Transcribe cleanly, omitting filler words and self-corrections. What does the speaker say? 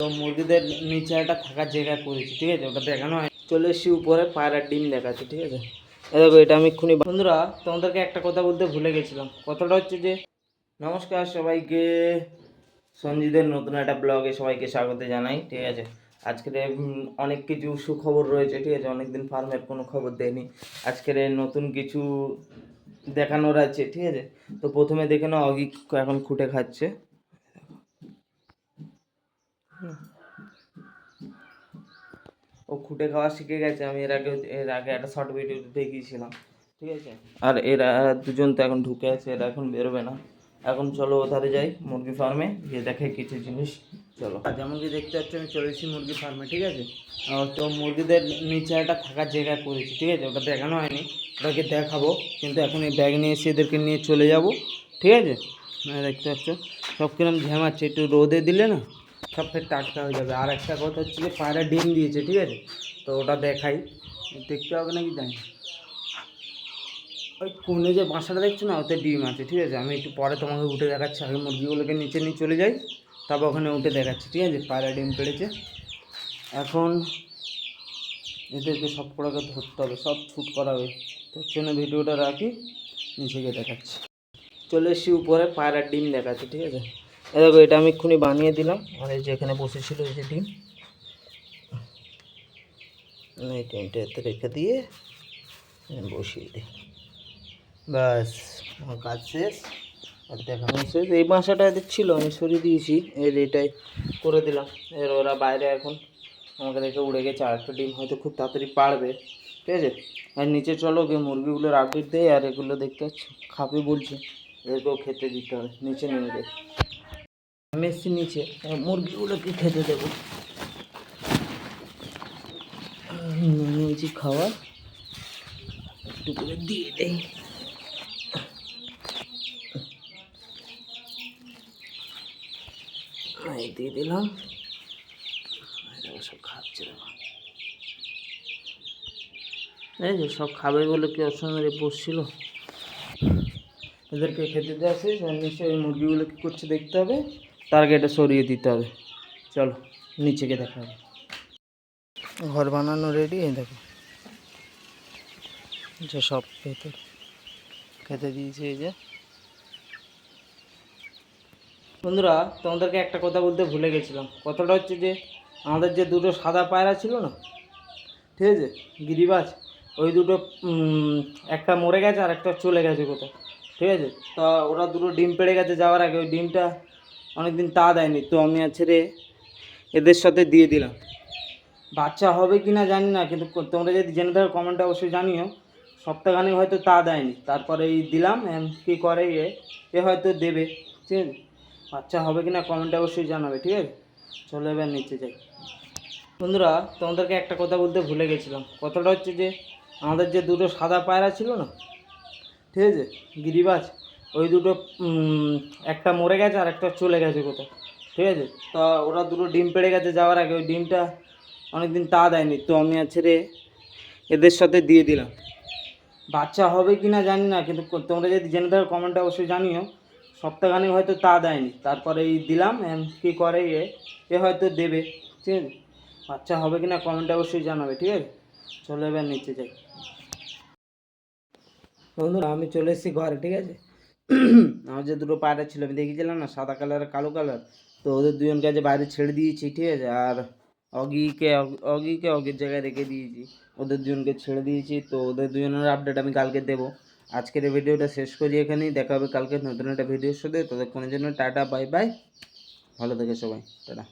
তো মুরগিদের নিচে একটা থাকার জায়গা করেছি, ঠিক আছে, ওটা দেখানো হয়। চলে এসেছি উপরে, পায়রার ডিম দেখাচ্ছি, ঠিক আছে। দেখো এটা আমি এক্ষুনি। বন্ধুরা, তোমাদেরকে একটা কথা বলতে ভুলে গেছিলাম। কথাটা হচ্ছে যে নমস্কার সবাইকে, সঞ্জিতের নতুন একটা ব্লগে সবাইকে স্বাগত জানাই, ঠিক আছে। আজকের অনেক কিছু সুখবর রয়েছে, ঠিক আছে। অনেকদিন ফার্মের কোনো খবর দেয়নি, আজকের নতুন কিছু দেখানোর আছে, ঠিক আছে। তো প্রথমে দেখে নাও, অগি এখন খুঁটে খাচ্ছে। ও খুঁটে খাওয়া শিখে গেছে। আমি এর আগে একটা শর্ট ভিডিও দেখিয়েছিলাম, ঠিক আছে। আর এরা দুজন তো এখন ঢুকে আছে, এরা এখন বেরোবে না। এখন চলো ওধারে যাই মুরগি ফার্মে, গিয়ে দেখে কিছু জিনিস। চলো, যেমন কি দেখতে পাচ্ছি আমি চলে এসেছি মুরগি ফার্মে, ঠিক আছে। তো মুরগিদের নিচে একটা থাকার জায়গা করেছি, ঠিক আছে, ওটা দেখানো হয়নি, ওটাকে দেখাবো। কিন্তু এখন এই ব্যাগ নিয়ে এসে এদেরকে নিয়ে চলে যাব, ঠিক আছে। দেখতে পাচ্ছ সব কিরম ঝামাচ্ছে, একটু রোদে দিলে না সব ফের টাটকা হয়ে যাবে। আর একটা কথা হচ্ছে যে পায়রা ডিম দিয়েছে, ঠিক আছে। তো ওটা দেখাই, দেখতে হবে নাকি জানি। ওই কোণে যে বাসাটা দেখছো না, ওতে ডিম আছে, ঠিক আছে। আমি একটু পরে তোমাকে উঠে দেখাচ্ছি, আগে মুরগিগুলোকে নিচে নিয়ে চলে যাই, তারপর ওখানে উঠে দেখাচ্ছি, ঠিক আছে। পায়রা ডিম পেড়েছে। এখন এদেরকে সব কটাকে ধরতে হবে, সব ছুট করা হবে। তোর জন্য ভিডিওটা রাখি, নিচে গিয়ে দেখাচ্ছি। চলে এসেছি উপরে, পায়রার ডিম দেখাচ্ছি, ঠিক আছে। দেখো এটা আমি এক্ষুনি বানিয়ে দিলাম, আর এই যে এখানে বসেছিল এই যে ডিম, এই ডিমটা এতে রেখে দিয়ে বসিয়ে দিই, ব্যাস আমার কাজ শেষ। আর দেখানো শেষ। এই বাসাটা এদের ছিল, আমি সরিয়ে দিয়েছি, এর এটাই করে দিলাম। এর ওরা বাইরে এখন আমাকে দেখে উড়ে গেছে। আর একটা ডিম হয়তো খুব তাড়াতাড়ি পারবে, ঠিক আছে। আর নিচে চলো গিয়ে মুরগিগুলোর আপডেট দেয়। আর এগুলো দেখতে পাচ্ছ খাবে বলছে, এদেরকেও খেতে দিতে হবে। নিচে নেমে দেয়, আমি এসছি নিচে, মুরগিগুলোকে খেতে দেবো। নিয়েছি খাবার, একটু করে দিয়ে দেয়। দিয়ে দিলাম, সব খাচ্ছে। এই যে সব খাবে বলে কি ওর সঙ্গে বসছিল। এদেরকে খেতে দেওয়া শেষ। নিশ্চয়ই মুরগিগুলো কী করছে দেখতে হবে, তার আগে এটা সরিয়ে দিতে হবে। চলো নিচে গিয়ে দেখা হবে। ঘর বানানো রেডি, এই দেখো যে সব ভেতর খেতে দিয়েছে। এই যে বন্ধুরা, তোমাদেরকে একটা কথা বলতে ভুলে গেছিলাম। কথাটা হচ্ছে যে আমাদের যে দুটো সাদা পায়রা ছিল না, ঠিক আছে, গিরিবাজ, ওই দুটো একটা মরে গেছে আর একটা চলে গেছে কোথাও, ঠিক আছে। তা ওরা দুটো ডিম পেড়ে গেছে যাওয়ার আগে। ওই ডিমটা অনেকদিন তা দেয়নি, তো আমি ছেড়ে এদের সাথে দিয়ে দিলাম। বাচ্চা হবে কি না জানি না, কিন্তু তোমরা যদি জেনে থাকো কমেন্টে অবশ্যই জানিও। সপ্তাহখানেক হয়তো তা দেয়নি, তারপরে এই দিলাম। কী করে এ হয়তো দেবে, ঠিক আছে। বাচ্চা হবে কি না কমেন্টে অবশ্যই জানাবে, ঠিক আছে। চলো এবার নিচে যাই। বন্ধুরা, তোমাদেরকে একটা কথা বলতে ভুলে গেছিলাম। কথাটা হচ্ছে যে আমাদের যে দুটো সাদা পায়রা ছিল না, ঠিক আছে, গিরিবাজ, ওই দুটো একটা মরে গেছে আর একটা চলে গেছে কোথাও, ঠিক আছে। তা ওরা দুটো ডিম পেড়ে গেছে যাওয়ার আগে। ওই ডিমটা অনেকদিন তা দেয়নি, তো আমি ছেড়ে এদের সাথে দিয়ে দিলাম। বাচ্চা হবে কি না জানি না, কিন্তু তোমরা যদি জেনে থাকো কমেন্টে অবশ্যই জানিও। সপ্তাহখানেক হয়তো তা দেয়নি, তারপরে এই দিলাম। কী করে এ হয়তো দেবে, ঠিক আছে। বাচ্চা হবে কি না কমেন্টে অবশ্যই জানাবে, ঠিক আছে। চলো এবার নিচে যাই। বন্ধুরা, আমি চলে এসেছি ঘরে, ঠিক আছে। আমার যে দুটো পায়রা ছিল আমি দেখিয়েছিলাম না, সাদা কালার আর কালো কালার, তো ওদের দুজনকে আজ বাইরে ছেড়ে দিয়েছি, ঠিক আছে। আর অগির জায়গায় রেখে দিয়েছি, ওদের দুজনকে ছেড়ে দিয়েছি। তো ওদের দুজনের আপডেট আমি কালকে দেবো। আজকের এই ভিডিওটা শেষ করি এখানেই, দেখা হবে কালকে নতুন একটা ভিডিওর সাথে। ততক্ষণের জন্য টাটা, বাই বাই, ভালো থেকে সবাই, টাটা।